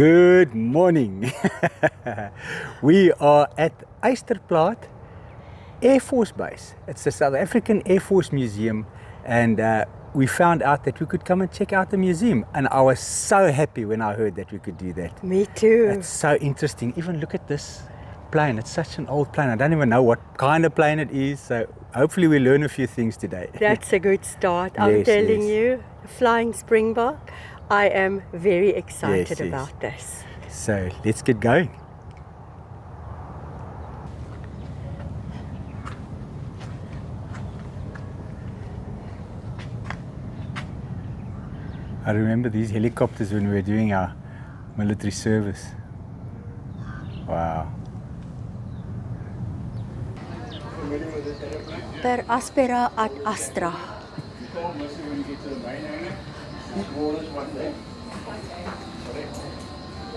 Good morning. We are at Ysterplaat Air Force Base. It's the South African Air Force Museum, and we found out that we could come and check out the museum, and I was so happy when I heard that we could do that. Me too. It's so interesting. Even look at this plane. It's such an old plane. I don't even know what kind of plane it is, so hopefully we learn a few things today. That's a good start. I'm telling you, Flying Springbok, I am very excited about this. So let's get going. I remember these helicopters when we were doing our military service. Wow. Per aspera ad astra.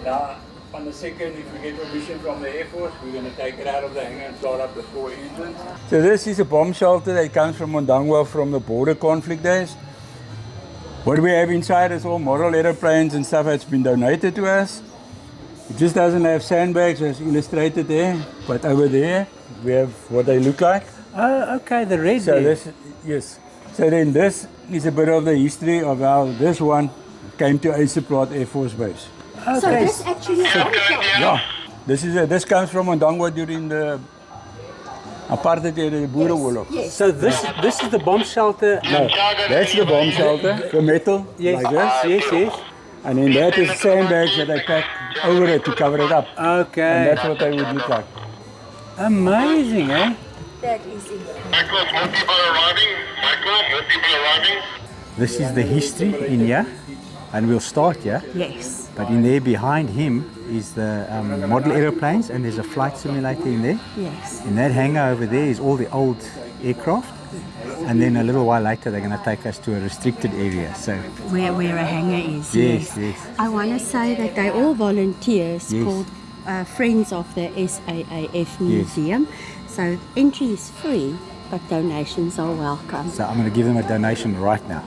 Now, on the second, if we get permission from the Air Force, we're going to take it out of the hangar and start up the 4 engines. So this is a bomb shelter that comes from Mondangwa from the border conflict days. What we have inside is all model aeroplanes and stuff that's been donated to us. It just doesn't have sandbags as illustrated there, but over there we have what they look like. Oh, okay, the red. So this, yes. So then this is a bit of the history of how this one came to Ysterplaat Air Force Base. Okay. So this actually this comes from Mondangwa during the apartheid era, the boerewors. Yes. So this is the bomb shelter. No, that's the bomb shelter, the metal, Yes. like this. Yes. And then that is sandbags that they pack over it to cover it up. Okay. And that's what they would look like. Amazing, eh? That is incredible. Michael, more people arriving. This is the history in here, and we'll start here. Yes. But in there behind him is the model aeroplanes, and there's a flight simulator in there. Yes. In that hangar over there is all the old aircraft. And then a little while later they're going to take us to a restricted area. So Where a hangar is. Yes. I want to say that they're all volunteers called Friends of the SAAF Museum. So entry is free, but donations are welcome. So I'm going to give them a donation right now.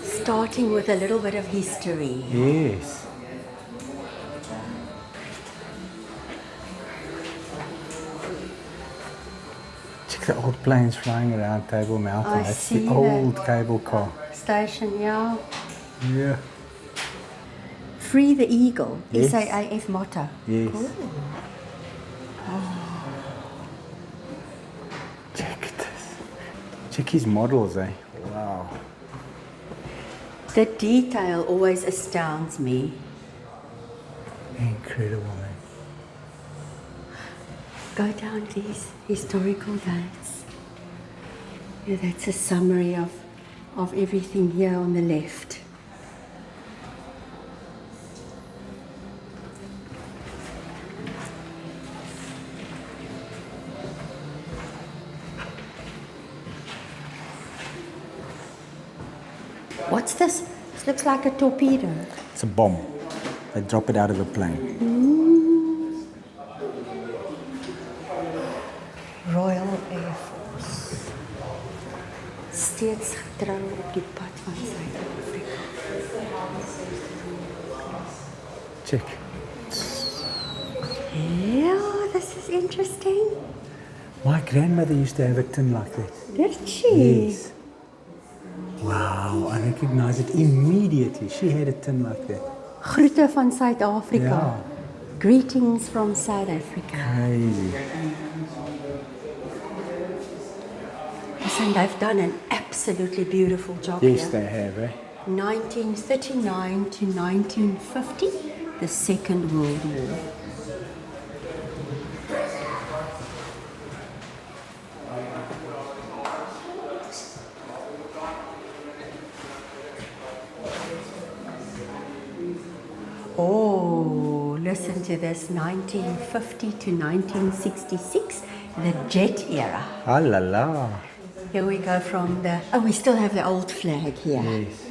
Starting with a little bit of history. Yes. Check the old planes flying around Table Mountain. I That's see the old cable car. Station, yeah. Yeah. Free the Eagle, Yes. SAAF motto. Yes. Cool. Check this. Check his models, eh? Wow. The detail always astounds me. Incredible, man. Go down these historical dates. Yeah, that's a summary of everything here on the left. What's this? This looks like a torpedo. It's a bomb. They drop it out of a plane. Royal Air Force. Steeds getrou op die pad van Suid-Afrika. Check. Yeah, this is interesting. My grandmother used to have a tin like that. Did she? Yes. Wow, I recognize it immediately. She had a tin like that. Groete van Suid-Afrika. Yeah. Greetings from South Africa. Crazy. And they've done an absolutely beautiful job Yes, here. they have, eh? 1939 to 1950, the Second World War. Oh, listen to this, 1950 to 1966, the jet era. Ah la la. Here we go from the, we still have the old flag here. Yes.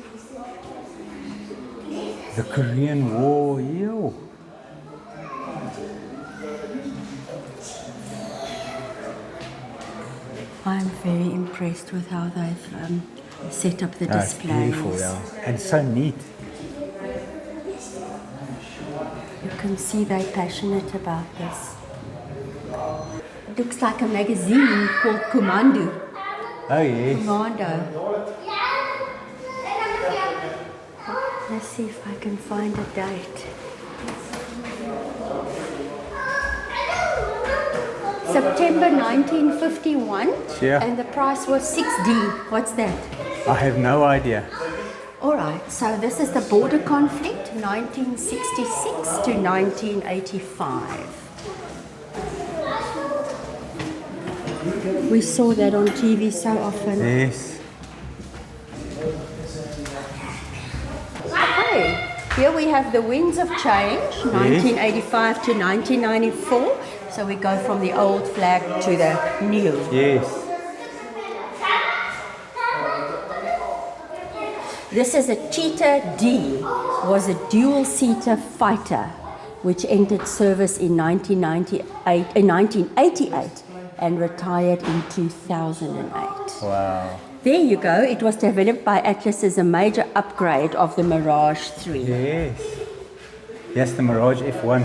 The Korean War, yo. I'm very impressed with how they've set up the Oh, it's displays. beautiful, yeah. And so neat. You can see they're passionate about this. It looks like a magazine called Commando. Oh, yes. Commando. Let's see if I can find a date. September 1951, Yeah. and the price was 6D. What's that? I have no idea. All right, so this is the border conflict, 1966 to 1985. We saw that on TV so often. Yes. Okay, here we have the winds of change, 1985 to 1994. So we go from the old flag to the new. Yes. This is a Cheetah D, was a dual-seater fighter which entered service in 1988 and retired in 2008. Wow. There you go. It was developed by Atlas as a major upgrade of the Mirage 3. Yes. Yes, the Mirage F1.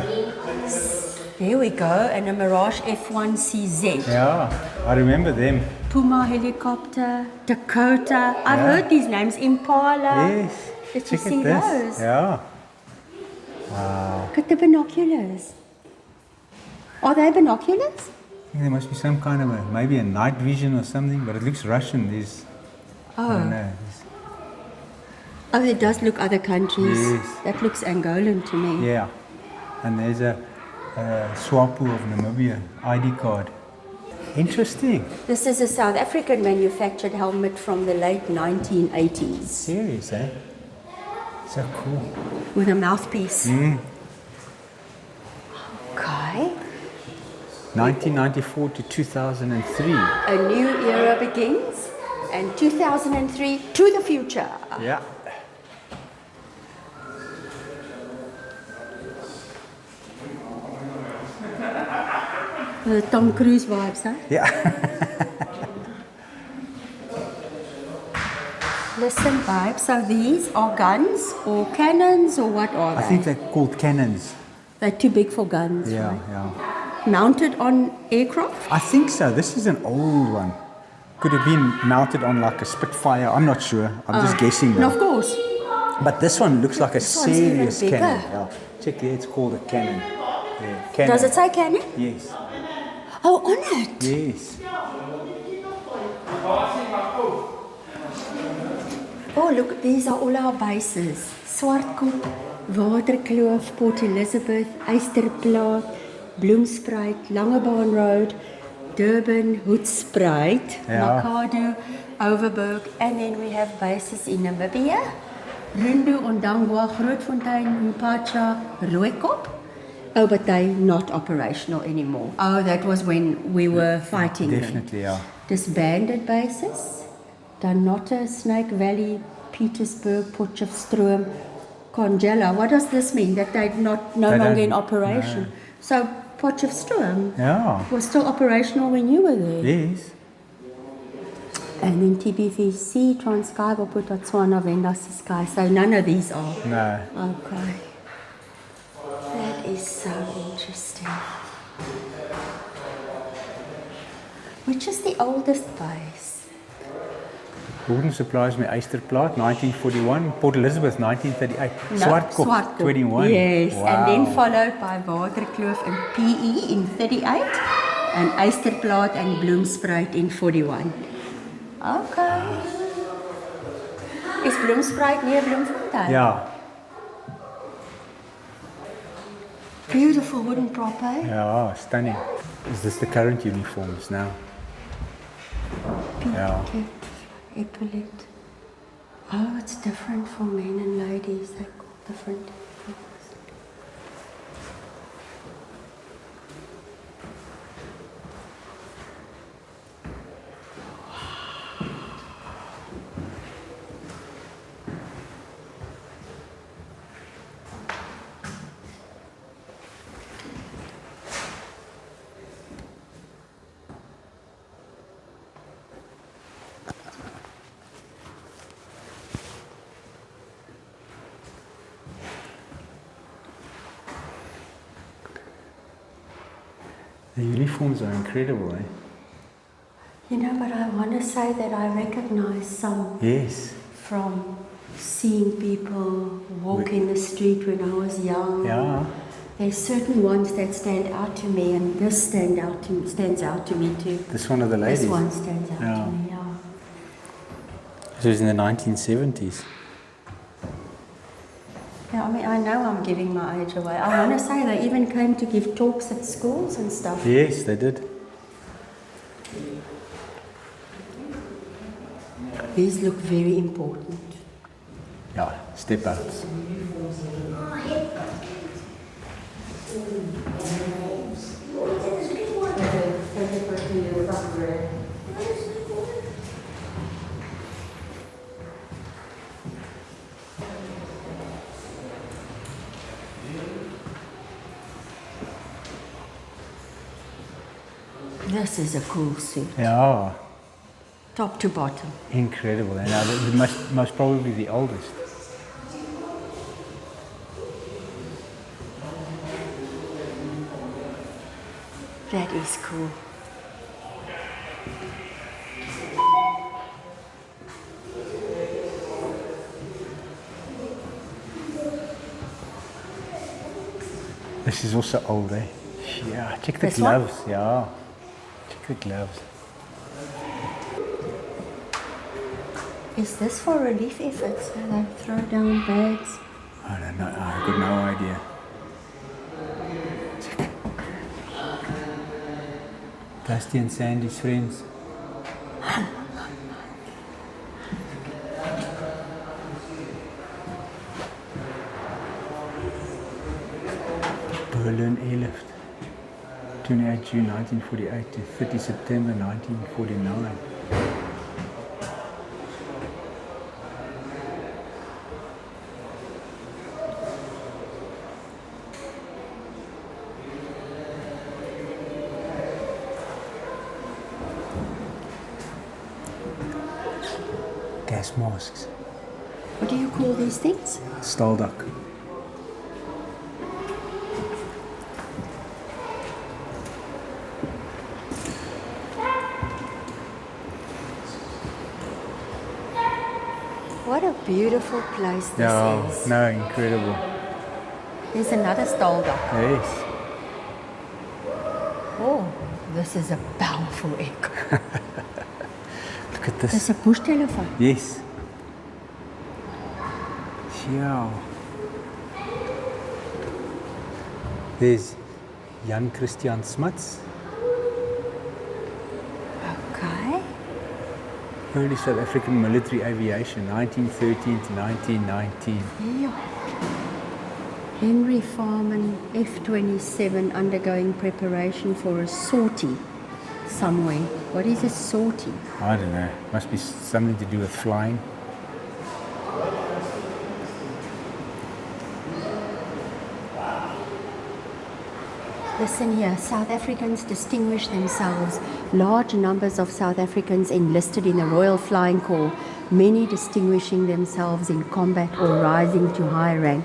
There we go, and a Mirage F1 CZ. Yeah, I remember them. Puma helicopter, Dakota. I've heard these names. Impala. Yes. Did you Check see at this. those? Yeah. Wow. Look at the binoculars. Are they binoculars? I think there must be some kind of maybe a night vision or something, but it looks Russian. There's, I don't know. Oh, it does look other countries. Yes. That looks Angolan to me. Yeah. And there's a Swapo of Namibia ID card. Interesting. This is a South African manufactured helmet from the late 1980s. Serious, eh? So cool. With a mouthpiece. Okay. 1994 to 2003. A new era begins, and 2003 to the future. Yeah. The Tom Cruise vibes, huh? Yeah. Listen, vibes. So these are guns or cannons or what are they? I think they're called cannons. They're too big for guns, Yeah, right? yeah. Mounted on aircraft? I think so. This is an old one. Could have been mounted on like a Spitfire. I'm not sure. I'm just guessing No, though. of course. But this one looks like a This one's even serious bigger. cannon. Yeah. Check there, it's called a cannon. Yeah, cannon. Does it say cannon? Yes. Oh, on it. Yes. Oh, look, these are all our bases. Swartkop, Waterkloof, Port Elizabeth, Ysterplaat, Bloemspruit, Langebaan Road, Durban, Hoedspruit, Yeah. Makado, Overberg, and then we have bases in Namibia, Rundu, Ondangwa, Grootfontein, Mpacha, Rooikop. Oh, but they're not operational anymore. Oh, that was when we were fighting them. Definitely, yeah. Disbanded bases, Danotta, Snake Valley, Petersburg, Potchefstroom, Congela. What does this mean? That they're no They longer in don't- operation. no. So Potchefstroom Yeah. was still operational when you were there. Yes. And then TBVC, Transkei, Botswana, Vendasiskai. So none of these are. No. Okay. That is so interesting. Which is the oldest base? Wooden supplies met Ysterplaat, 1941. Port Elizabeth, 1938. Swartkop, 21. Yes, Wow. and then followed by Waterkloof and PE in 38, and Ysterplaat and Bloemspruit in 41. Okay. Is Bloemspruit near Bloemfontein? Yeah. Beautiful wooden prop, eh? Yeah, stunning. Is this the current uniforms now? Yeah. Epaulet. Oh, it's different for men and ladies. They're called different things. The uniforms are incredible, eh? You know, but I want to say that I recognize some Yes. from seeing people walk in the street when I was young. Yeah. There's certain ones that stand out to me, and this stands out to me too. This one of the ladies. This one stands out Yeah. to me, yeah. This was in the 1970s. Yeah, I mean, I know I'm giving my age away. I want to say they even came to give talks at schools and stuff. Yes, they did. These look very important. Yeah, step outs. This is a cool suit, Yeah, top to bottom. incredible. And most probably the oldest. That is cool. This is also old, eh? Yeah, check the This one? gloves. Yeah, check the gloves. Is this for relief efforts? Where they throw down bags? I don't know. I've got no idea. Check. Dusty and Sandy's friends. Berlin airlift. 28 June 1948 to 30 September 1949. Gas masks. What do you call these things? Stalduck. What a beautiful place this is. No, incredible. There's another stalduck. Yes. Oh, this is a powerful echo. Look at this. There's a push telephone. Yes. Yeah. There's Jan Christian Smuts, Okay. early South African military aviation, 1913 to 1919. Yeah. Henry Farman, F-27, undergoing preparation for a sortie somewhere. What is a sortie? I don't know. Must be something to do with flying. Listen here, South Africans distinguish themselves. Large numbers of South Africans enlisted in the Royal Flying Corps, many distinguishing themselves in combat or rising to high rank.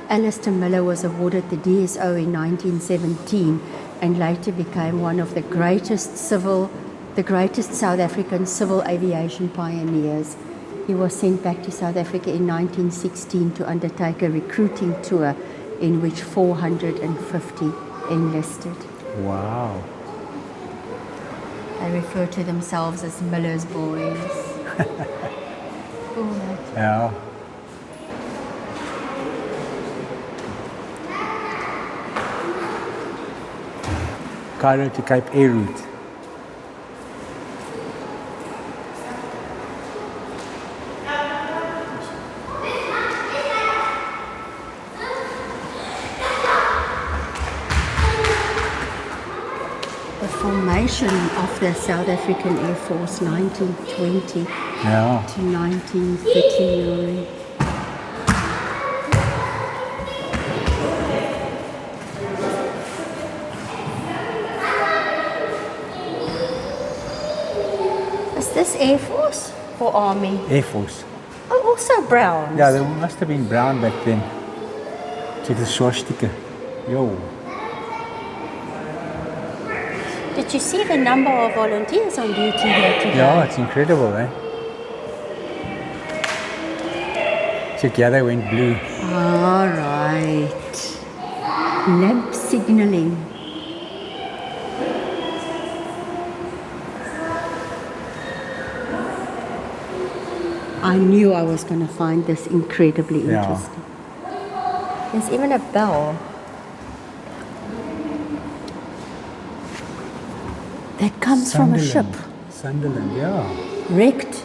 Alistair Miller was awarded the DSO in 1917 and later became one of the greatest South African civil aviation pioneers. He was sent back to South Africa in 1916 to undertake a recruiting tour in which 450 enlisted. Wow. They refer to themselves as Miller's boys. Oh, Yeah. Cairo to Cape Air route. the formation of the South African Air Force, 1920 Yeah. to 1939. Is this Air Force or Army? Air Force. Oh, also Browns. Yeah, they must have been brown back then. Check the swastika. Yo. Did you see the number of volunteers on duty here today? Yeah, it's incredible, eh? Check, yeah, they went blue. All right. Lamp signaling. I knew I was going to find this incredibly Yeah. interesting. There's even a bell. That comes from a ship. Sunderland, yeah. Wrecked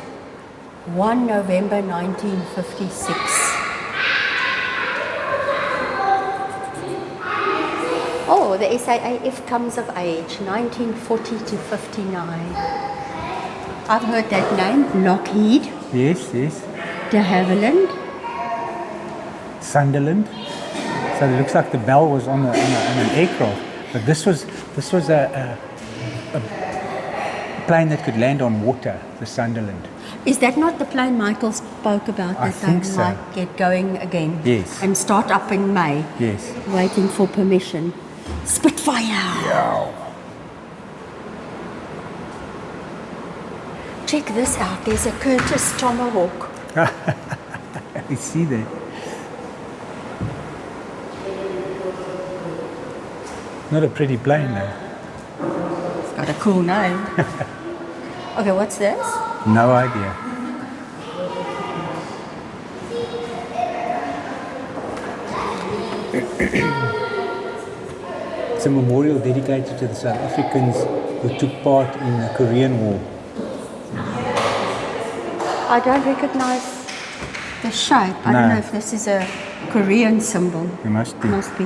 1 November 1956. Oh, the SAAF comes of age, 1940 to 59. I've heard that name, Lockheed, Yes, yes. de Havilland. Sunderland. So it looks like the bell was on an aircraft, but this was a plane that could land on water, the Sunderland. Is that not the plane Michael spoke about I that think they so. might get going again? Yes. And start up in May, Yes. waiting for permission. Spitfire! Check this out, there's a Curtis Tomahawk. You see that? Not a pretty plane though. It's got a cool name. Okay, what's this? No idea. It's a memorial dedicated to the South Africans who took part in the Korean War. I don't recognize the shape. I don't No. know if this is a Korean symbol. It must be. Must be.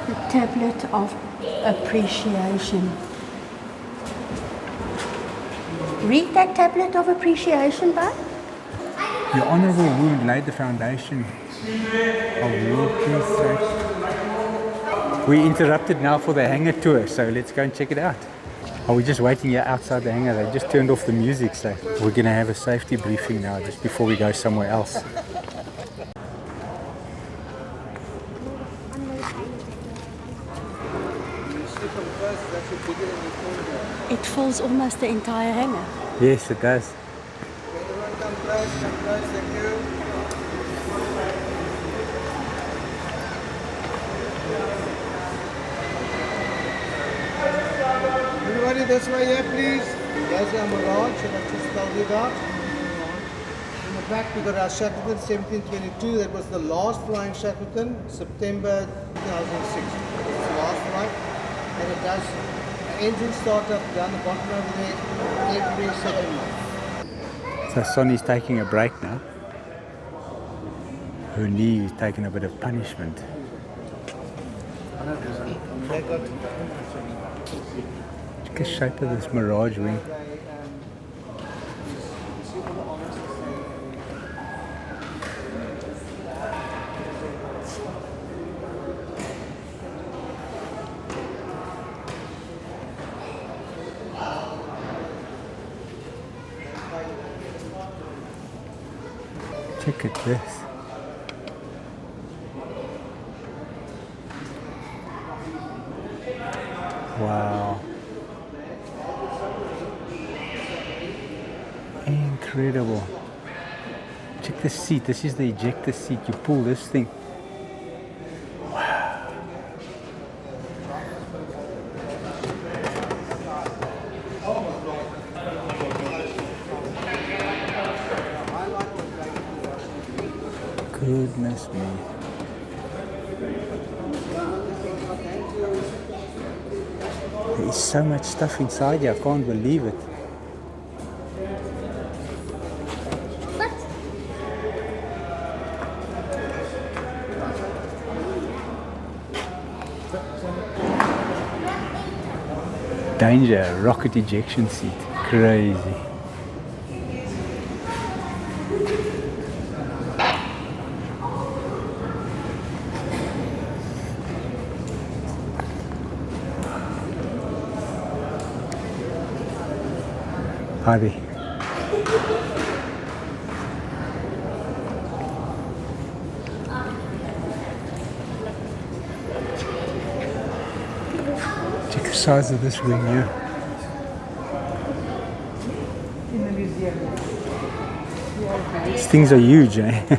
The tablet of appreciation. Read that tablet of appreciation, bud. Your honourable wound laid the foundation of world peace. We interrupted now for the hangar tour, so let's go and check it out. Are we just waiting here outside the hangar? They just turned off the music, so we're going to have a safety briefing now just before we go somewhere else. It fills almost the entire hangar. Yes, it does. Everybody this way here, please. There's our Mirage, that I just told you about. In the back, we got our Shackleton 1722. That was the last flying Shackleton, September 2006. It's the last flight. And it does engine startup down the bottom over there every second month. So Sonny's taking a break now. Her knee is taking a bit of punishment. They got Look at the shape of this Mirage wing. Look at this. Wow. Incredible. Check the seat. This is the ejector seat. You pull this thing. Wow. Goodness me. There is so much stuff inside here, I can't believe it. Danger, rocket ejection seat, crazy. Harvey. size of this wing here. These things are huge, eh?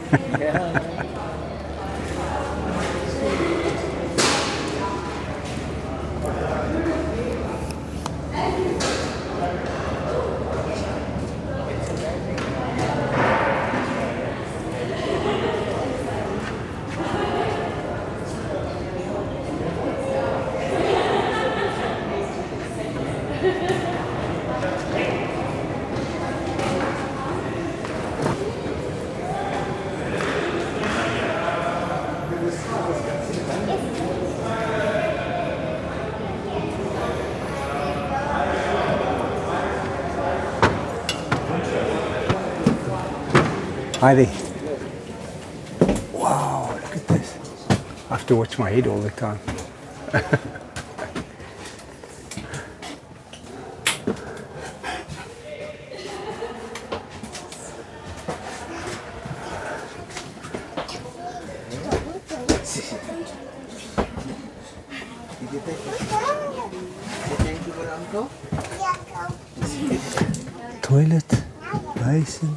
Hi there. Wow, look at this. I have to watch my head all the time. Toilet, basin.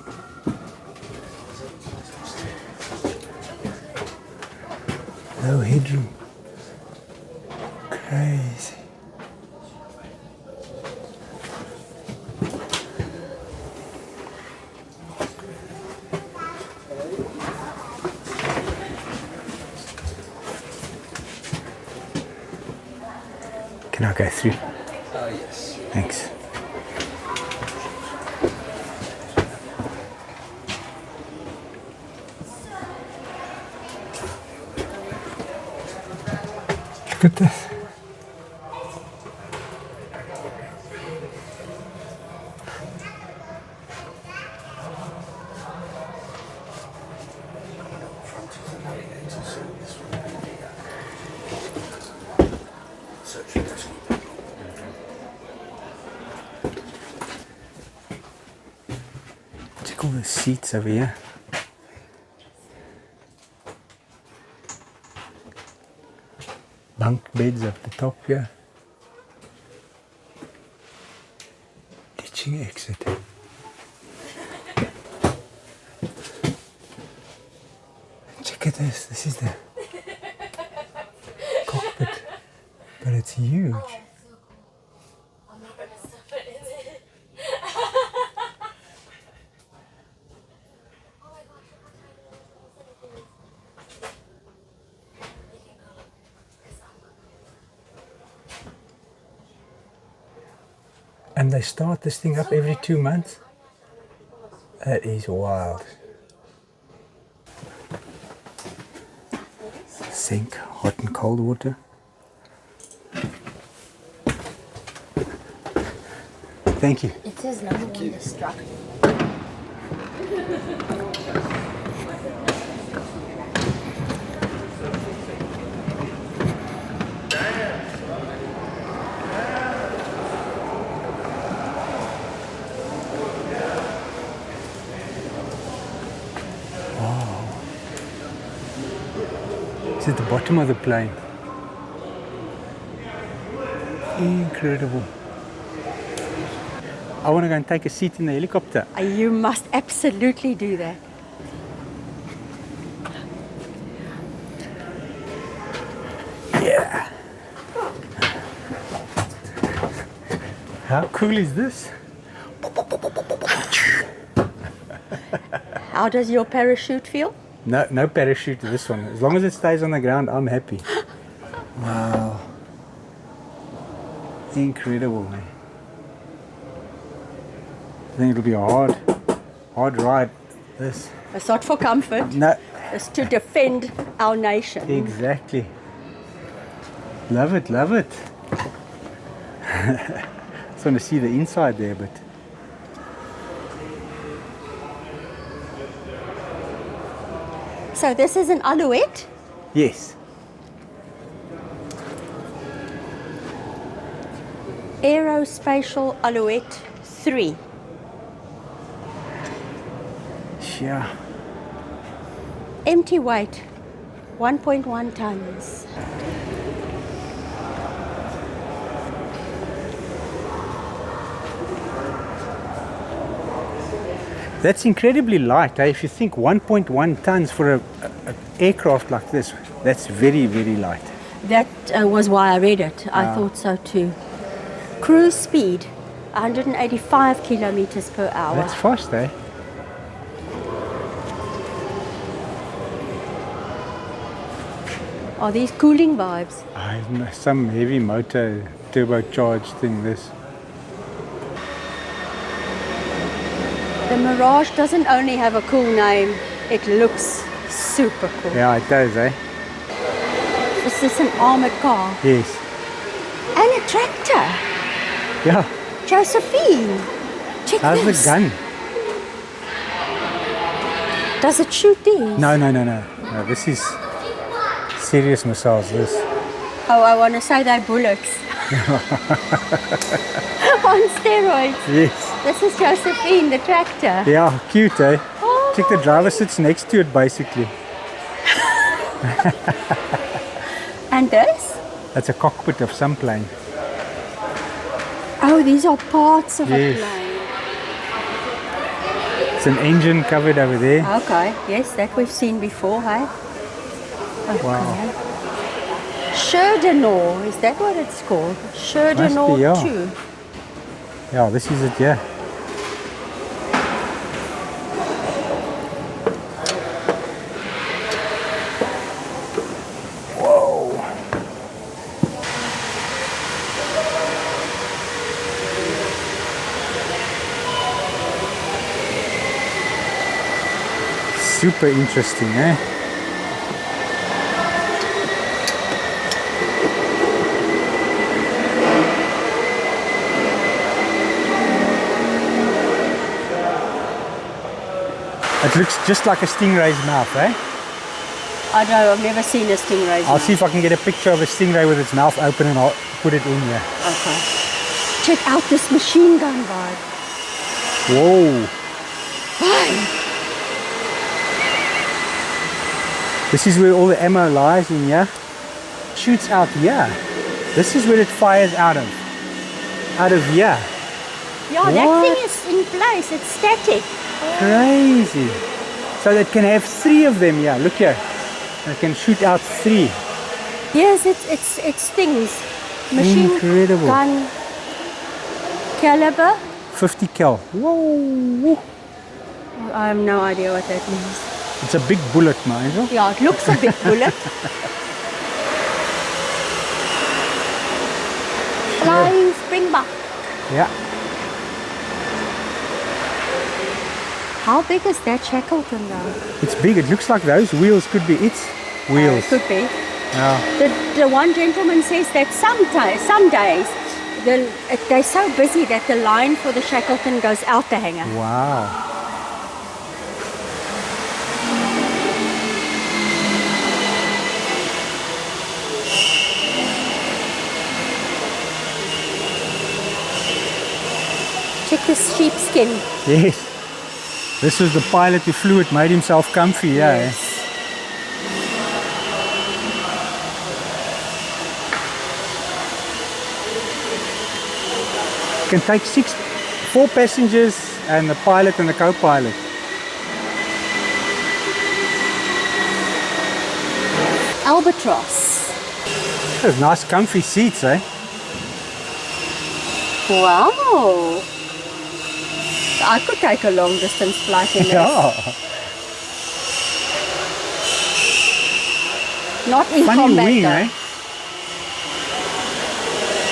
No headroom. Crazy. Can I go through? Yes. Thanks. Look at this. Check all the seats over here. Bunk beds up the top here. Ditching exit. Check at this. This is the cockpit. But it's huge. And they start this thing up every 2 months. That is wild. Sink, hot and cold water. Thank you. It says number one struck. It's at the bottom of the plane. Incredible. I want to go and take a seat in the helicopter. You must absolutely do that. Yeah. How cool is this? How does your parachute feel? No parachute to this one. As long as it stays on the ground, I'm happy. Wow. Incredible, man. I think it'll be a hard ride. This. It's not for comfort. No. It's to defend our nation. Exactly. Love it, love it. Just want to see the inside there, but So this is an Alouette. yes. Aerospatial Alouette 3. Yeah. Empty weight 1.1 tons. That's incredibly light. Eh? If you think 1.1 tons for a aircraft like this, that's very, very light. That was why I read it. I thought so too. Cruise speed, 185 kilometers per hour. That's fast, eh? Are these cooling vibes? Some heavy motor turbocharged thing, this. The Mirage doesn't only have a cool name, it looks super cool. Yeah, it does, eh? Is this an armored car? Yes. And a tractor. Yeah. Josephine, check How's this. the gun? Does it shoot these? No. No, this is serious missiles, this. Oh, I want to say they're bullets. On steroids. Yes. This is Josephine, the tractor. Yeah, cute, eh? Oh. Check, the driver sits next to it, basically. And this? That's a cockpit of some plane. Oh, these are parts of Yes. a plane. It's an engine covered over there. Okay, yes, that we've seen before, hey? Okay. Wow. Scherdenor, is that what it's called? Scherdenor yeah. 2. Yeah, this is it, yeah. Whoa. Super interesting, eh? It looks just like a stingray's mouth, eh? I don't know, I've never seen a stingray. I'll see if I can get a picture of a stingray with its mouth open and I'll put it in here. Okay. Check out this machine gun vibe. Whoa. This is where all the ammo lies in here. Shoots out here. This is where it fires out of. Out of here. Yeah, What? that thing is in place, it's static. Crazy. So that can have 3 of them here. Look here. It can shoot out 3. Yes, it's things. Machine Incredible. gun caliber. 50 cal. Whoa. I have no idea what that means. It's a big bullet, my angel. Yeah, it looks a big bullet. Flying springbuck. Yeah. How big is that Shackleton though? It's big. It looks like those wheels could be its wheels. Could be. Yeah. The one gentleman says that some days they're so busy that the line for the Shackleton goes out the hangar. Wow. Check this sheepskin. Yes. This was the pilot who flew it, made himself comfy, yeah. Yes. Can take 4 passengers and the pilot and the co-pilot. Albatross. Those nice comfy seats, eh? Wow. I could take a long distance flight in this. Yeah. Not in Funny combat wing, though. eh?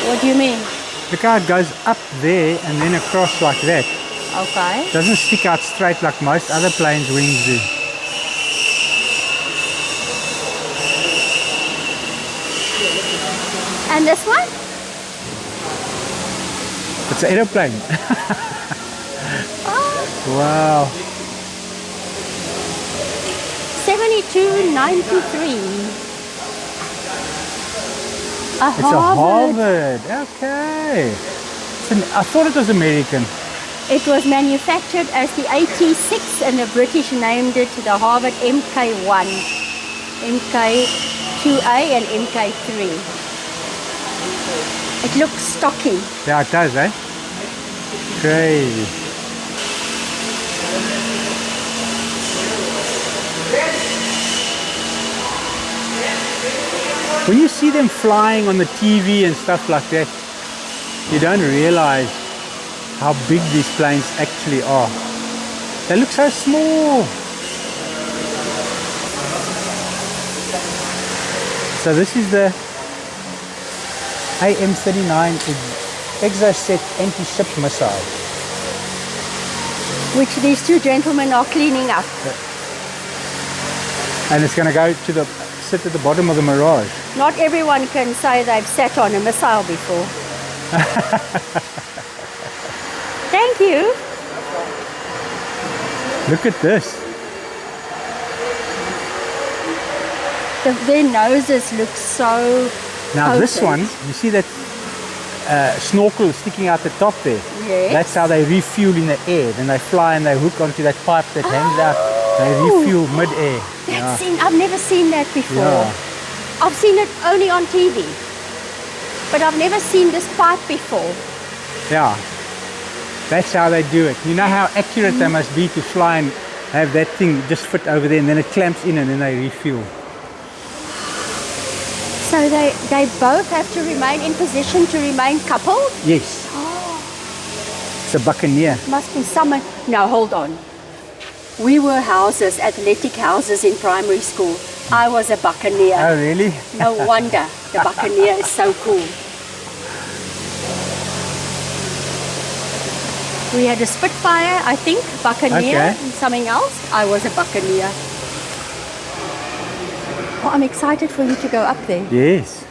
What do you mean? The car goes up there and then across like that. Okay. Doesn't stick out straight like most other planes' wings do. And this one? It's an aeroplane. Oh, Wow. 7293. It's a Harvard. Okay. I thought it was American. It was manufactured as the AT6 and the British named it the Harvard MK1, MK2A and MK3. It looks stocky. Yeah, it does, eh? Crazy. When you see them flying on the TV and stuff like that, you don't realize how big these planes actually are. They look so small. So this is the AM-39 Exocet anti-ship missile. Which these two gentlemen are cleaning up. And it's going to go to sit at the bottom of the Mirage. Not everyone can say they've sat on a missile before. Thank you. Look at this. Their noses look so Now potent. this one, you see that snorkel sticking out the top there? Yes. That's how they refuel in the air. Then they fly and they hook onto that pipe that hangs out. They refuel mid-air. I've never seen that before. Yeah. I've seen it only on TV. But I've never seen this pipe before. Yeah. That's how they do it. You know how accurate they must be to fly and have that thing just fit over there, and then it clamps in and then they refuel. So they both have to remain in position to remain coupled? Yes. It's a Buccaneer. Must be someone. No, hold on. We were houses, athletic houses in primary school. I was a Buccaneer. Oh, really? No wonder the Buccaneer is so cool. We had a Spitfire, I think, Buccaneer, Okay. and something else. I was a Buccaneer. Oh, I'm excited for you to go up there. Yes.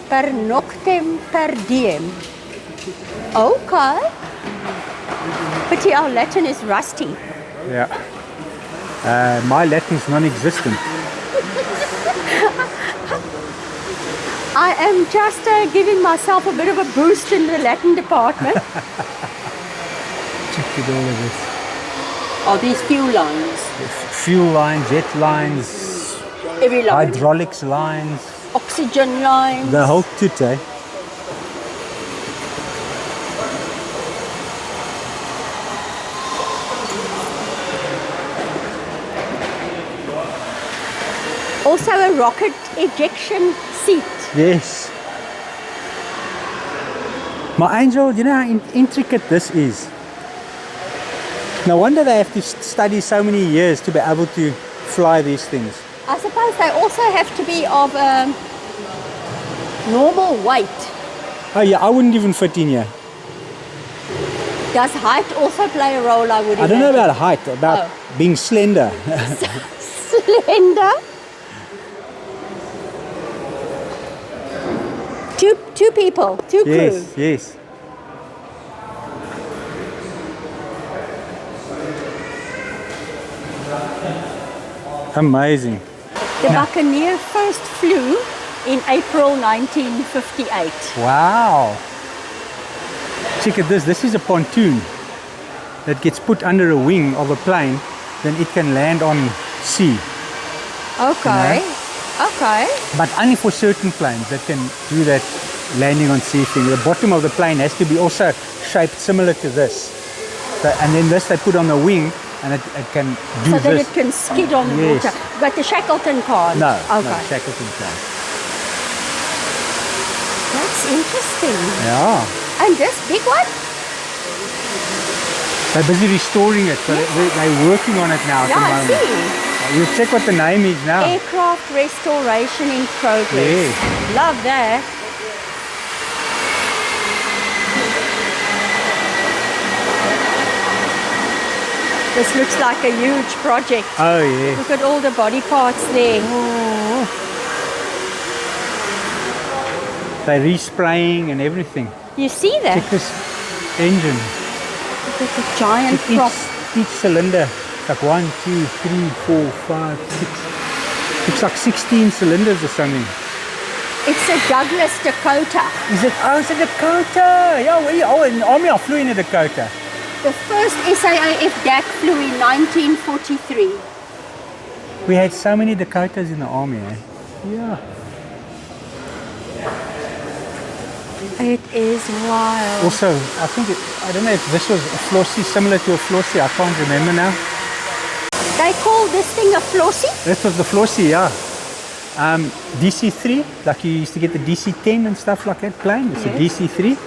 Per noctem per diem. Okay. Pity our Latin is rusty. Yeah. My Latin's non-existent. I am just giving myself a bit of a boost in the Latin department. Check it all of this. Are these fuel lines? Fuel lines, jet lines, Every line. hydraulics lines, Oxygen lines. the whole toot, eh? Also a rocket ejection seat. Yes. My angel, you know how intricate this is? No wonder they have to study so many years to be able to fly these things. I suppose they also have to be of normal weight. Oh yeah, I wouldn't even fit in here. Does height also play a role, I would I don't know imagine? about height, about being slender. Slender. Two people, two crew. Yes, yes. Amazing. The Buccaneer first flew in April 1958. Wow. Check at this. This is a pontoon that gets put under a wing of a plane, then it can land on sea. Okay. Okay. But only for certain planes that can do that landing on sea thing. The bottom of the plane has to be also shaped similar to this. So, and then this they put on the wing and it can do So that this. it can skid on the Yes. water. But the Shackleton can't. No, Okay. no, Shackleton plane. That's interesting. Yeah. And this big one? They're busy restoring it, so they're working on it now at the Yeah, I moment. see. You'll check what the name is now. Aircraft restoration in progress. Yes. Love that. This looks like a huge project. Oh yeah. Look at all the body parts there. They're respraying and everything. You see that? Check this engine. Look at the giant prop. Each cylinder, like 1, 2, 3, 4, 5, 6. Looks like 16 cylinders or something. It's a Douglas Dakota. Is it? Oh, it's a Dakota. Yeah, in the army I flew in a Dakota. The first SAAF DAC flew in 1943. We had so many Dakotas in the army, eh? Yeah. It is wild. Also, I think, I don't know if this was a Flossie, similar to a Flossie, I can't remember now. They call this thing a Flossie? This was the Flossie, yeah. DC3, like you used to get the DC10 and stuff like that plane. It's a DC3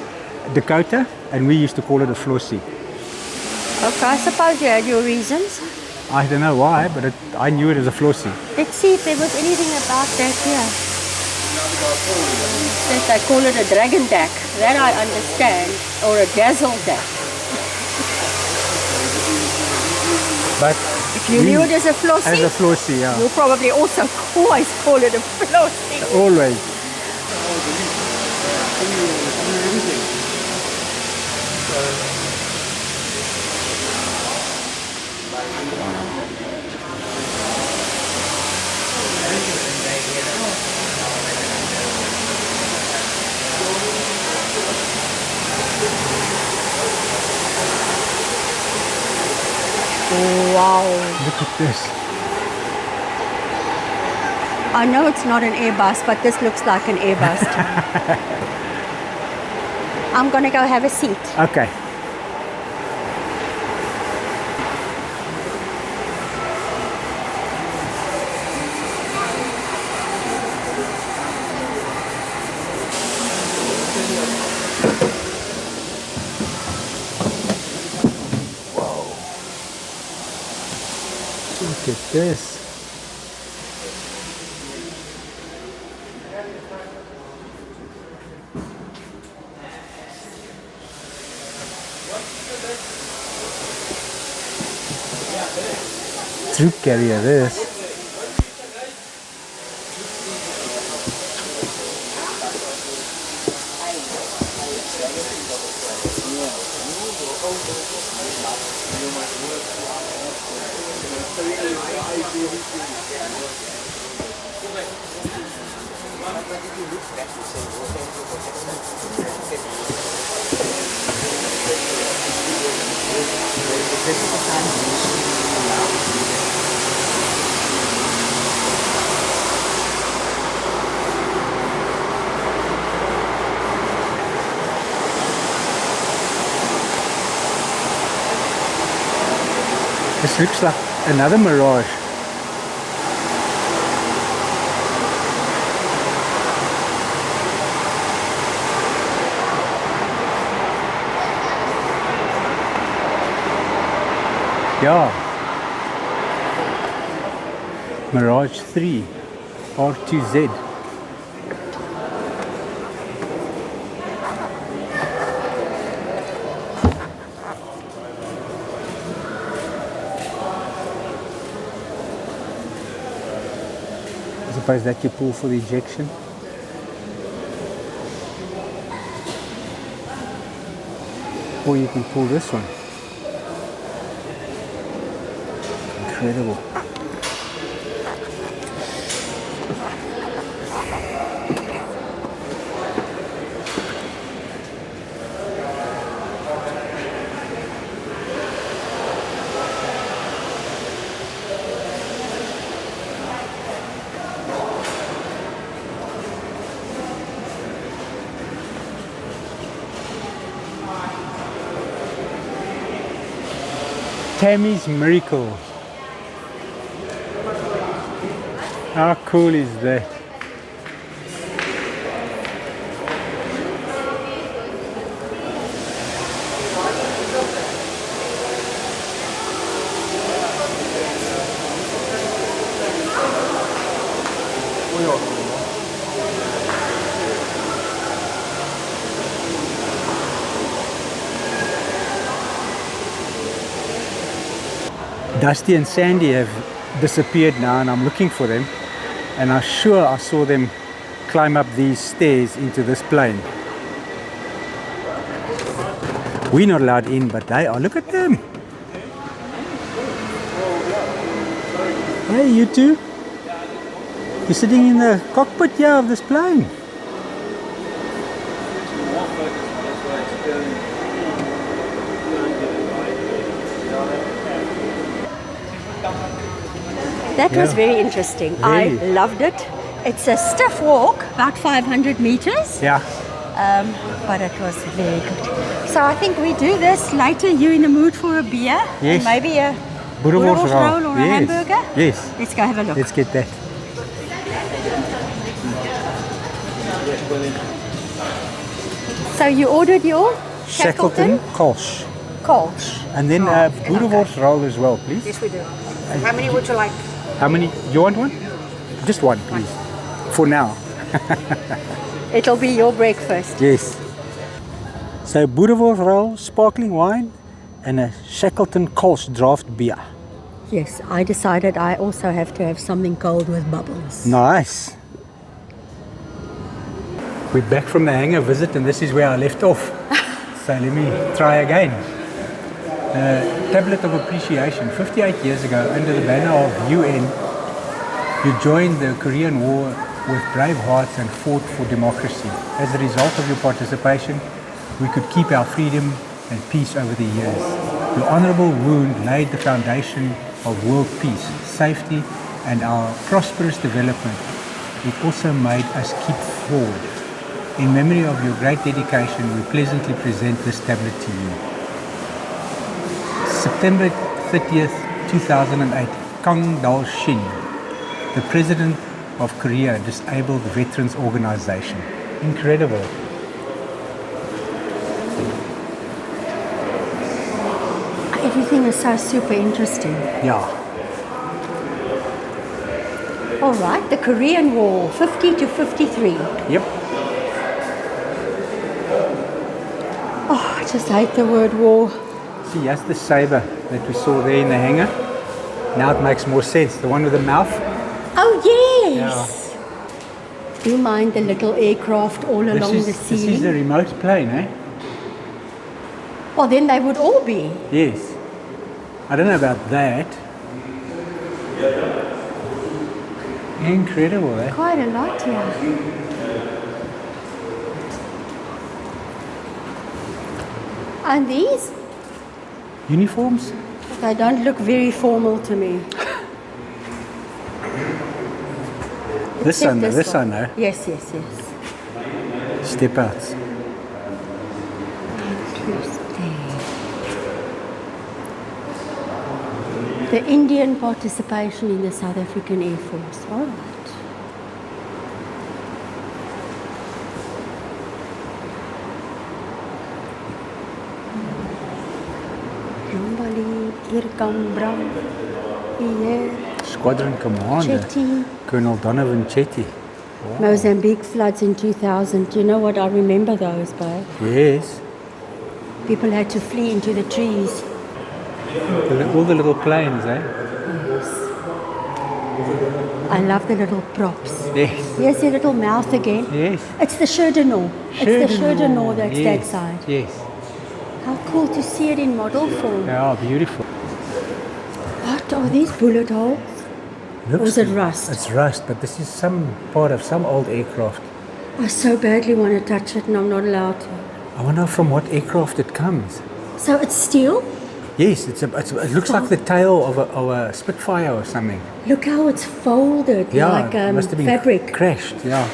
Dakota, and we used to call it a Flossie. Okay, I suppose you had your reasons. I don't know why, but I knew it as a Flossie. Let's see if there was anything about that here. Says they call it a dragon deck. That I understand. Or a dazzle deck. But if you knew it as a Flossie, yeah. you'll probably also always call it a Flossie. Always. Wow. Look at this. I know it's not an Airbus, but this looks like an Airbus to me. I'm going to go have a seat. Okay. Look at this. Troop carrier, this. This looks like another Mirage. Yeah. Mirage 3 R2Z. I suppose that you pull for the ejection. Or you can pull this one. Incredible. Tammy's Miracle. How cool is that? Dusty and Sandy have disappeared now, and I'm looking for them, and I'm sure I saw them climb up these stairs into this plane. We're not allowed in, but they are. Look at them. Hey, you two. You're sitting in the cockpit here of this plane. That was very interesting. Really? I loved it. It's a stiff walk, about 500 meters. Yeah. But it was very good. So I think we do this later. You in the mood for a beer? Yes. And maybe a Boerewors roll or a yes. hamburger? Yes. Let's go have a look. Let's get that. So you ordered your Shackleton Kolsch. Kolsch. And then boerewors roll as well, please. Yes, we do. How many would you like? How many? You want one? Just one, please. For now. It'll be your breakfast. Yes. So boerewors roll, sparkling wine, and a Shackleton Kolsch draft beer. Yes, I decided I also have to have something cold with bubbles. Nice. We're back from the hangar visit, and this is where I left off. So let me try again. Tablet of Appreciation. 58 years ago, under the banner of UN, you joined the Korean War with brave hearts and fought for democracy. As a result of your participation, we could keep our freedom and peace over the years. Your honorable wound laid the foundation of world peace, safety, and our prosperous development. It also made us keep forward. In memory of your great dedication, we pleasantly present this tablet to you. September 30th, 2008, Kang Dal-shin, the President of Korea Disabled Veterans Organization. Incredible. Everything is so super interesting. Yeah. All right, the Korean War, 50 to 53. Yep. Oh, I just hate the word war. See, that's the saber that we saw there in the hangar. Now it makes more sense. The one with the mouth. Oh, yes. Do you mind the little aircraft all along the This ceiling? is the remote plane, eh? Well, then they would all be. Yes. I don't know about that. Incredible, eh? Quite a lot here. And these? Uniforms? They don't look very formal to me. This Except I know, this I one. know. Yes, yes, yes. Step outs. Interesting. The Indian participation in the South African Air Force. All right. Rambali, Irkam, Bram, Iyer, Squadron Commander. Chetty. Colonel Donovan Chetty. Mozambique floods in 2000. Do you know what? I remember those, babe. Yes. People had to flee into the trees. All the little planes, eh? Yes. I love the little props. Yes. Here's the little mouth again. Yes. It's the Schudenor. It's the Schudenor that's Yes. that side. Yes. How cool to see it in model form. Yeah, beautiful. What are these bullet holes? Or is it rust? It's rust, but this is some part of some old aircraft. I so badly want to touch it and I'm not allowed to. I wonder from what aircraft it comes. So it's steel? Yes, it looks like the tail of a Spitfire or something. Look how it's folded like it must have been fabric. crashed. Yeah.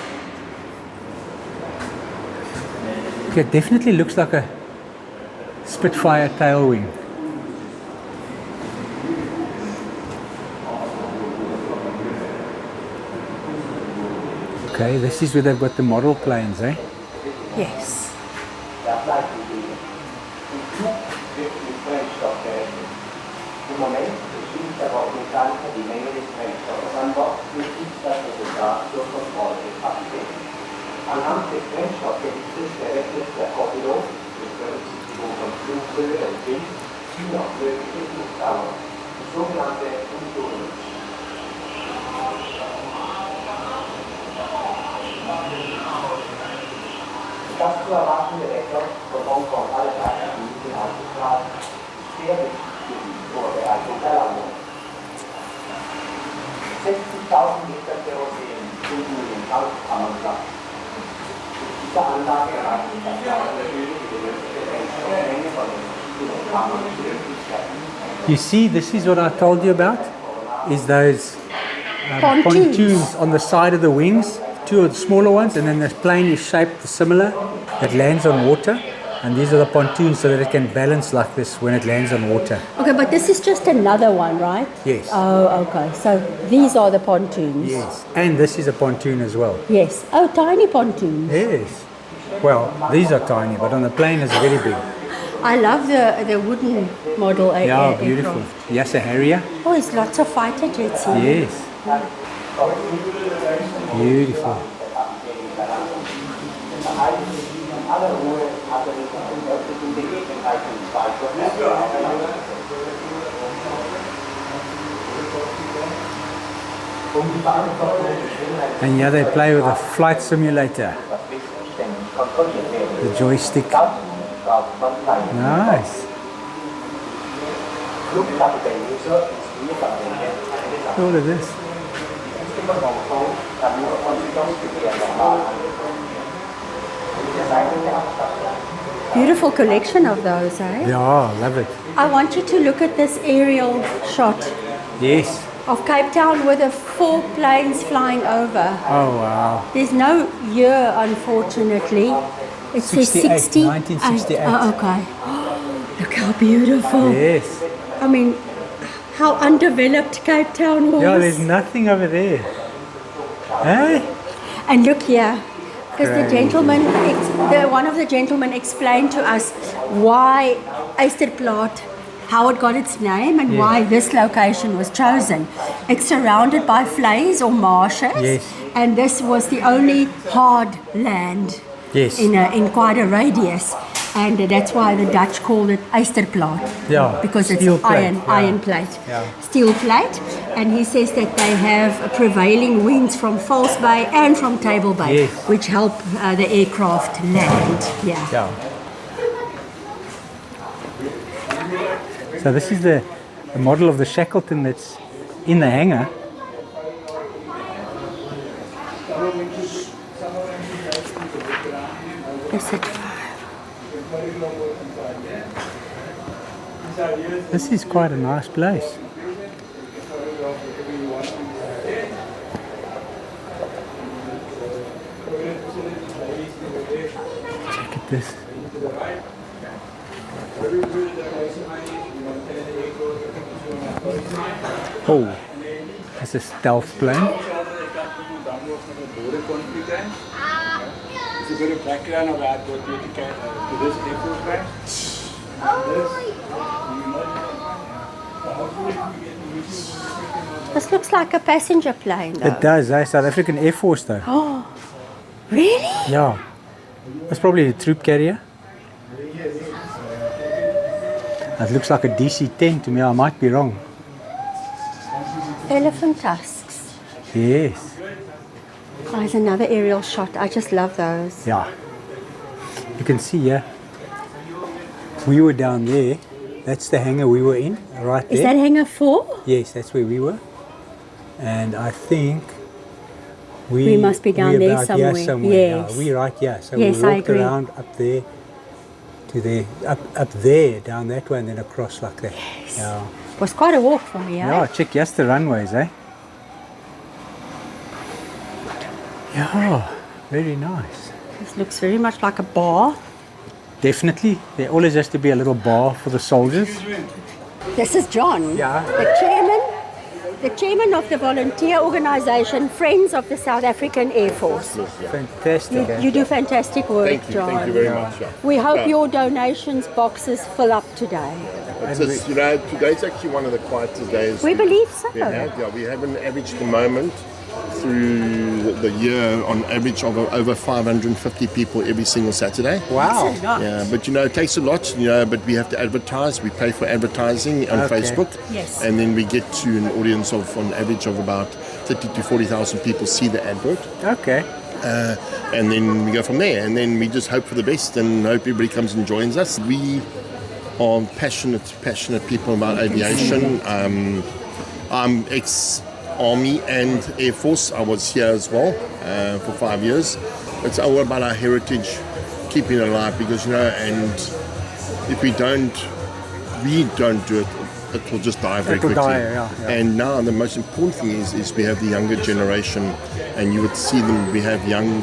Okay, it definitely looks like a Spitfire tail wing. Okay, this is where they've got the model planes, eh? Yes. Anhand des Brennstoffgewichtes der Wechsel der Torpedos mit Berücksichtigung von Flughöhe und Wind die noch mögliche Flugdauer, sogenannte Endurance. Das zu erwartende Wetter von Hongkong alle 30 Minuten ausgestrahlt, sehr wichtig für die Vorbereitung der Landung. 60.000 Liter Kerosin finden in den Tankkammern Platz. Diese Anlage erreicht das natürlich die benötigte Brennstoffmenge von den Kilogramm Möglichkeiten. You see, this is what I told you about, is those Pontoons. pontoons on the side of the wings, two of the smaller ones, and then the plane is shaped similar, that lands on water. And these are the pontoons so that it can balance like this when it lands on water. Okay, but this is just another one, right? Yes. Oh, okay. So these are the pontoons. Yes. And this is a pontoon as well. Yes. Oh, tiny pontoons. Yes. Well, these are tiny, but on the plane it's very big. I love the wooden model Yeah, beautiful. aircraft. Yes, a Harrier. Oh, there's lots of fighter jets here. Yes. Beautiful. And here they play with a flight simulator. The joystick. Nice. All of this. Beautiful collection of those, eh? Yeah, love it. I want you to look at this aerial shot Yes. of Cape Town with the 4 planes flying over. Oh, wow. There's no year, unfortunately. It says 68, 1968. Oh, okay. Look how beautiful. Yes. I mean, how undeveloped Cape Town was. Yeah, there's nothing over there. Hey? And look here, because the Crazy. gentleman, one of the gentlemen explained to us why Ysterplaat, how it got its name and why this location was chosen. It's surrounded by vleis or marshes, Yes. and this was the only hard land Yes. in quite a radius. And that's why the Dutch called it Ysterplaat. Yeah, Because it's steel plate, iron plate. Yeah. Steel plate. And he says that they have prevailing winds from False Bay and from Table Bay, Yes. which help the aircraft land. Yeah. Yeah. So this is the model of the Shackleton that's in the hangar. Is it? This is quite a nice place. Check at this. Oh, that's a stealth plane. It's a bit of background about what you can to this Air Force base. This looks like a passenger plane, though. It does, eh? South African Air Force though. Oh, really? Yeah. That's probably a troop carrier. That looks like a DC-10 to me, I might be wrong. Elephant tusks. Yes. Oh, there's another aerial shot. I just love those. Yeah. You can see here, we were down there. That's the hangar we were in, right there. Is that hangar 4? Yes, that's where we were. And I think We must be down we're there about somewhere. Here Yes. Yeah, we're right here. So Yes, we I walked agree. around up there to there, up there, down that way, and then across like that. Yes. Yeah. It was quite a walk for me, eh? Yeah, check yes the runways, eh? Yeah, very nice. This looks very much like a bar. Definitely, there always has to be a little bar for the soldiers. This is John, Yeah. the chairman of the volunteer organization Friends of the South African Air Force. Fantastic. eh? You do fantastic work, John. Thank you very much. Yeah. We hope Yeah. your donations boxes fill up today. It's, you know, today's actually one of the quietest days. We believe so. we had. Yeah, we have an average at the moment through the year on average of over 550 people every single Saturday. Wow. Yeah, but you know, it takes a lot, you know, but we have to advertise. We pay for advertising on Okay. Facebook. Yes. And then we get to an audience of, on average, of about 30 to 40,000 people see the advert. Okay. And then we go from there. And then we just hope for the best and hope everybody comes and joins us. We are passionate people about aviation. I'm ex-Army and Air Force. I was here as well for 5 years. It's all about our heritage, keeping it alive, because, you know, and if we don't do it, it will just die very It will quickly. die, yeah. And now the most important thing is we have the younger generation, and you would see them. We have young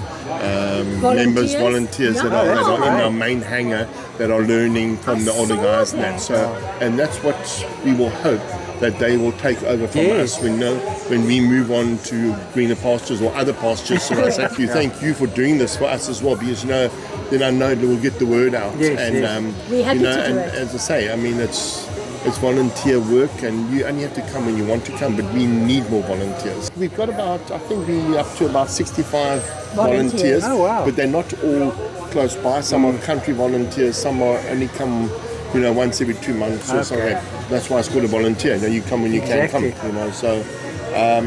members, volunteers that are in right. our main hangar that are learning from the older guys and that. So, and that's what we will hope that they will take over from us when we move on to greener pastures or other pastures. So I say thank you for doing this for us as well, because then I know it will get the word out. Yes, and We're happy to do and it. as I say, I mean it's volunteer work, and you only have to come when you want to come, but we need more volunteers. We've got I think we're up to about 65 volunteers. Oh, wow. But they're not all close by. Some are country volunteers, some are only come, once every 2 months or something. That's why it's called a volunteer. You come when you can come, so but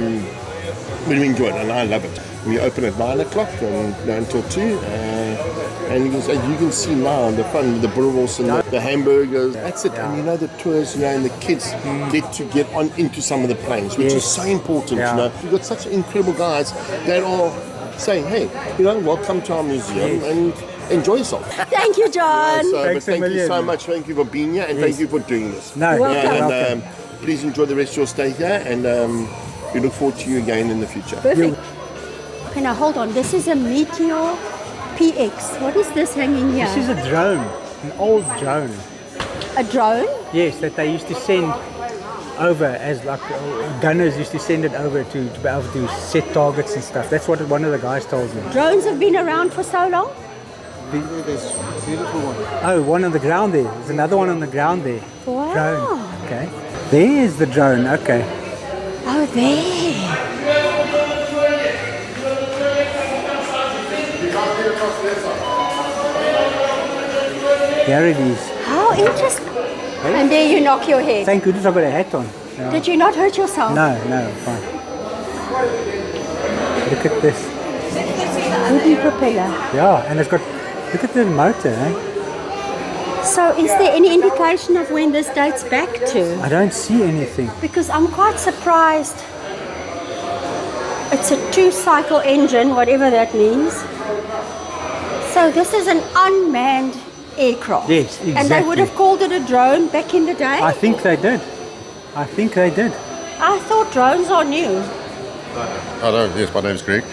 we enjoy it, and I love it. We open at 9 o'clock and until 2. And you can see now on the front the boerewors and the hamburgers. That's it. And the tours, and the kids get on into some of the planes, which is so important. We've got such incredible guys that are saying, hey, welcome to our museum and enjoy yourself. Thank you, John. Thank you so much. Thank you for being here, and thank you for doing this. Welcome. Please enjoy the rest of your stay here, and we look forward to you again in the future. Perfect. Okay, now hold on. This is a Meteor PX. What is this hanging here? This is a drone, an old drone. A drone? Yes, that they used to send over as gunners used to send it over to be able to set targets and stuff. That's what one of the guys told me. Drones have been around for so long? This beautiful one. Oh, one on the ground there. There's another one on the ground there. Wow. Drone. Okay. There's the drone. Okay. Oh, there. Here it is. How interesting. And there you knock your head. Thank goodness I've got a hat on. Yeah. Did you not hurt yourself? No, fine. Look at this. Wooden propeller. Yeah, and it's got, look at the motor, eh? So is there any indication of when this dates back to? I don't see anything. Because I'm quite surprised. It's a 2-cycle engine, whatever that means. So this is an unmanned aircraft. Yes, exactly. And they would have called it a drone back in the day? I think they did. I thought drones are new. Hello, yes, my name's Greg.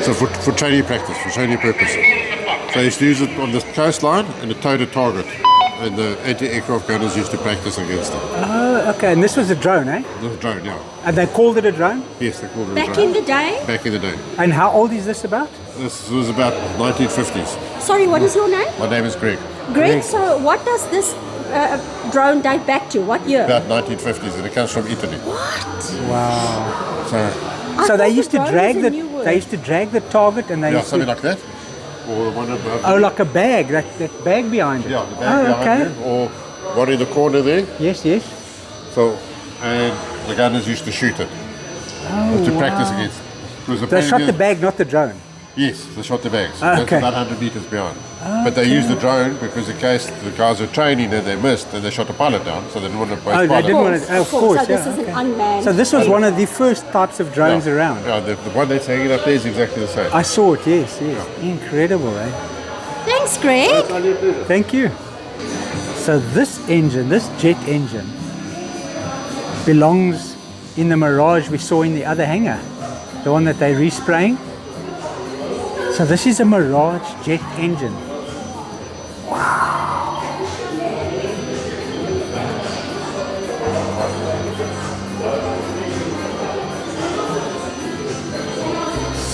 So for training practice, for training purposes. So I used to use it on the coastline and a towed a target. And the anti-aircraft gunners used to practice against it. Oh, okay. And this was a drone, eh? The drone, yeah. And they called it a drone? Yes, they called it a Back drone. in the day? Back in the day. And how old is this about? This was about 1950s. Sorry, what is your name? My name is Greg. Greg, so what does this drone date back to? What year? About 1950s, and it comes from Italy. What? Wow. So, So they thought used to the drone drag was a new word. they used to drag the target, and they yeah, used something to, like that. Or the one above. oh, like a bag, that bag behind it. Yeah, the bag behind okay. you. Or one in the corner there. Yes. So, and the gunners used to shoot it. To practice against. It was a They shot the pretty- bag, not the drone. Yes, they shot the bags. Ah, That's okay. about 100 meters behind. But they used the drone because in case the guys were training and they missed, and they shot the pilot down, so they didn't want to both Oh, they pilot. didn't want to. Of course, So this yeah. is an unmanned. So this was one of the first types of drones Yeah. around. Yeah, the one that's hanging up there is exactly the same. I saw it. Yes. Incredible, eh? Thanks, Greg. Thank you. So this engine, this jet engine, belongs in the Mirage we saw in the other hangar, the one that they're respraying. So this is a Mirage jet engine. Wow.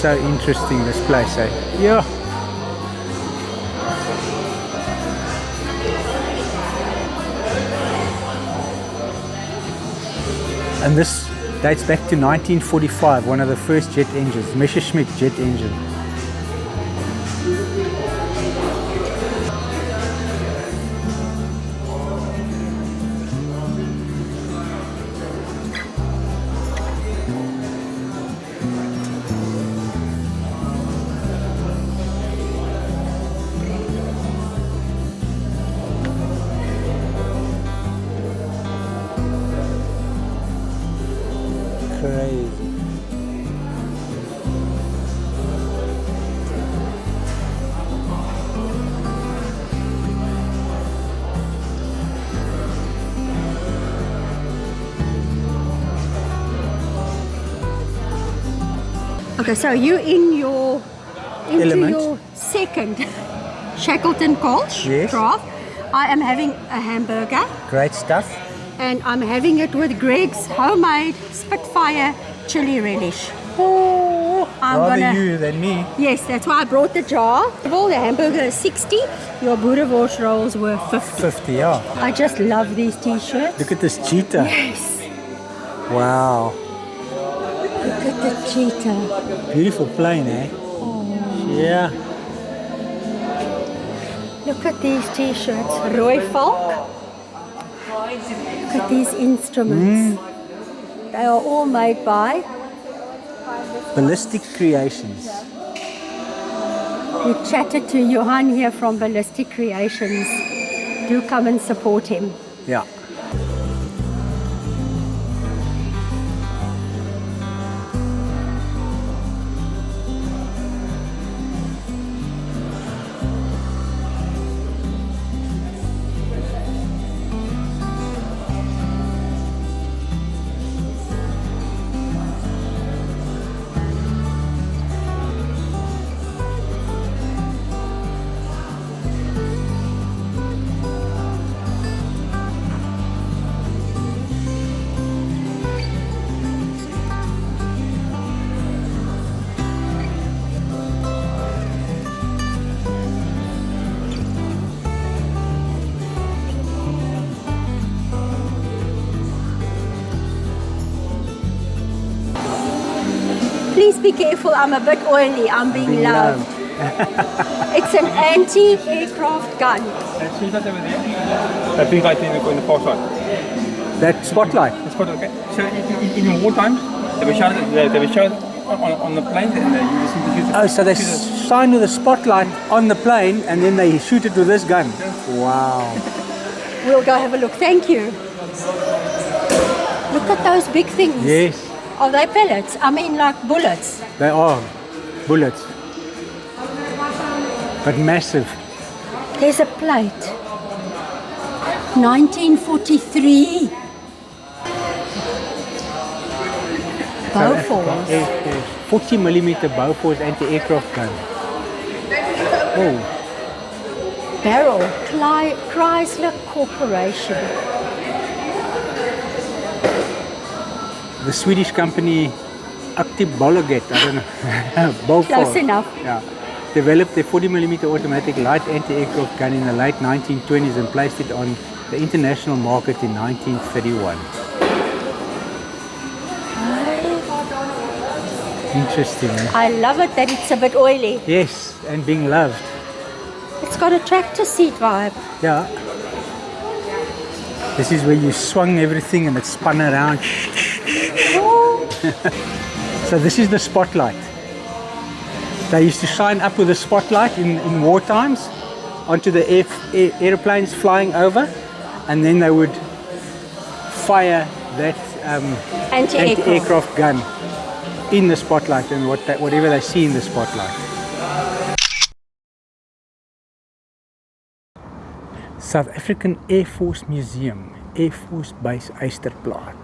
So interesting, this place, eh? Yeah. And this dates back to 1945, one of the first jet engines, Messerschmitt jet engine. Crazy. Okay, so you into Element. your second Shackleton Kolsch Yes. draft. I am having a hamburger Great stuff. and I'm having it with Greg's homemade Spitfire chili relish. I'm Rather gonna- you than me. Yes, that's why I brought the jar. Well, the hamburger is 60, your boerewors rolls were 50. 50, yeah. I just love these t-shirts. Look at this cheetah. Yes, Wow. look at the cheetah. Beautiful plane, eh? Yeah. Look at these t-shirts. Roy Falk. Look at these instruments. They are all made by. Ballistic Creations. We chatted to Johan here from Ballistic Creations. Do come and support him. Yeah. Please be careful, I'm a bit oily. I'm being loved. It's an anti-aircraft gun. See that over there? That big light in the far side. That spotlight. That's quite okay. So in war times, they were shown on the plane and you just need to shoot it. Oh, so they shine with a spotlight on the plane and then they shoot it with this gun. Wow. We'll go have a look. Thank you. Look at those big things. Yes, Are they pellets? I mean like bullets. they are bullets. But massive. There's a plate. 1943. Bofors. 40mm Bofors anti-aircraft gun. Oh, Barrel. Chrysler Corporation. the Swedish company Aktiebolaget, I don't know. Bofors. Close enough. Yeah. Developed a 40mm automatic light anti-aircraft gun in the late 1920s and placed it on the international market in 1931. Interesting, eh? I love it that it's a bit oily. Yes, and being loved. It's got a tractor seat vibe. Yeah. This is where you swung everything and it spun around. So this is the spotlight. They used to shine up with a spotlight in war times onto the airplanes flying over, and then they would fire that anti-aircraft gun in the spotlight and whatever they see in the spotlight. South African Air Force Museum, Air Force Base Ysterplaat.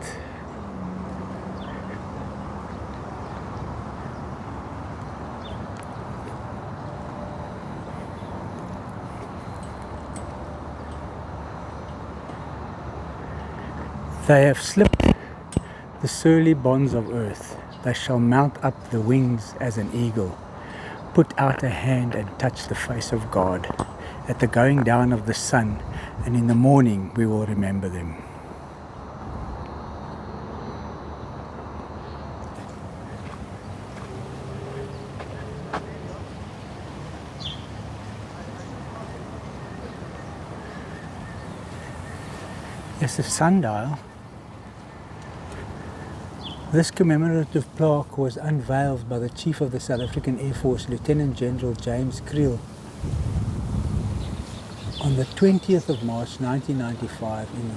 They have slipped the surly bonds of earth. They shall mount up the wings as an eagle, put out a hand and touch the face of God. At the going down of the sun, and in the morning we will remember them. There's a sundial. This commemorative plaque was unveiled by the Chief of the South African Air Force, Lieutenant General James Creel, on the 20th of March 1995 in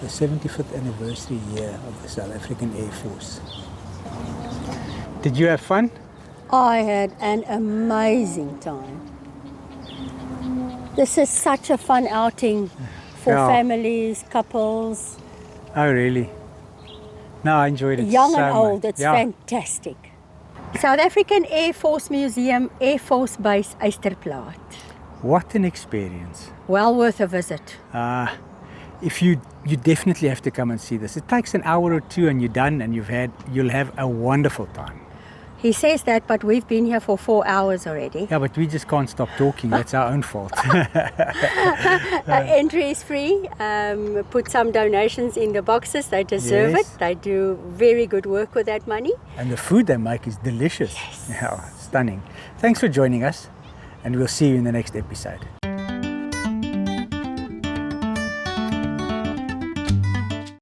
the 75th anniversary year of the South African Air Force. Did you have fun? I had an amazing time. This is such a fun outing for Yeah. families, couples, Oh really? No, I enjoyed it young so and old. much. It's Yeah. fantastic. South African Air Force Museum, Air Force Base, Ysterplaat. What an experience. Well worth a visit. If you definitely have to come and see this. It takes an hour or two and you're done, and you'll have a wonderful time. He says that, but we've been here for 4 hours already. Yeah, but we just can't stop talking. That's our own fault. Entry is free. Put some donations in the boxes. They deserve Yes. it. They do very good work with that money. And the food they make is delicious. Yes. Yeah, stunning. Thanks for joining us, and we'll see you in the next episode.